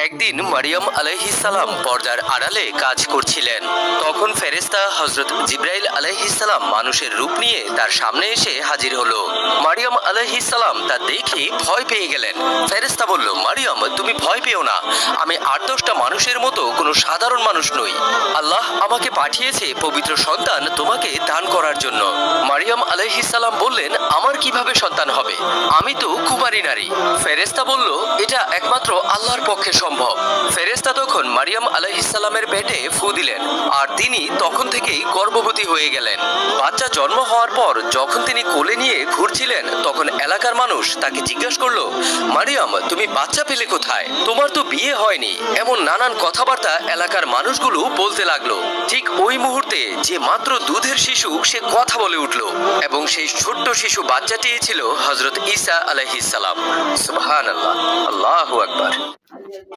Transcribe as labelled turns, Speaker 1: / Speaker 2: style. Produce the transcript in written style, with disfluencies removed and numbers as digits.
Speaker 1: একদিন মারিয়াম আলাইহিস সালাম পর্দার আড়ালে কাজ করছিলেন। তখন ফেরেশতা হযরত জিবরাইল আলাইহিস সালাম মানুষের রূপ নিয়ে তার সামনে এসে হাজির হলো। মারিয়াম আলাইহিস সালাম তা দেখে ভয় পেয়ে গেলেন। ফেরেশতা বলল, মারিয়াম, তুমি ভয় পেও না, আমি ৮-১০টা মানুষের মতো কোনো সাধারণ মানুষ নই। আল্লাহ আমাকে পাঠিয়েছে পবিত্র সন্তান তোমাকে দান করার জন্য। মারিয়াম আলাইহিস সালাম বললেন, আমার কিভাবে সন্তান হবে? আমি তো কুমারী নারী। ফেরেশতা বলল, এটা একমাত্র আল্লাহর পক্ষে সম্ভব। ফেরেশতা তখন মারিয়াম আলাইহিস সালামের পেটে ফু দিলেন, আর তিনি তখন থেকেই গর্ভবতী হয়ে গেলেন। বাচ্চা জন্ম হওয়ার পর যখন তিনি কোলে নিয়ে ঘুরছিলেন, তখন এলাকার মানুষ তাকে জিজ্ঞাসা করলো, মারিয়াম, তুমি বাচ্চা পেলে কোথায়? তোমার তো বিয়ে হয়নি। এমন নানান কথাবার্তা এলাকার মানুষগুলো বলতে লাগলো। ঠিক ওই মুহূর্তে যে মাত্র দুধের শিশু সে কথা বলে উঠল, এবং সেই ছোট্ট শিশু বাচ্চাটি ছিল হযরত ঈসা আলাইহিস সালাম। সুবহানাল্লাহ, আল্লাহু আকবার।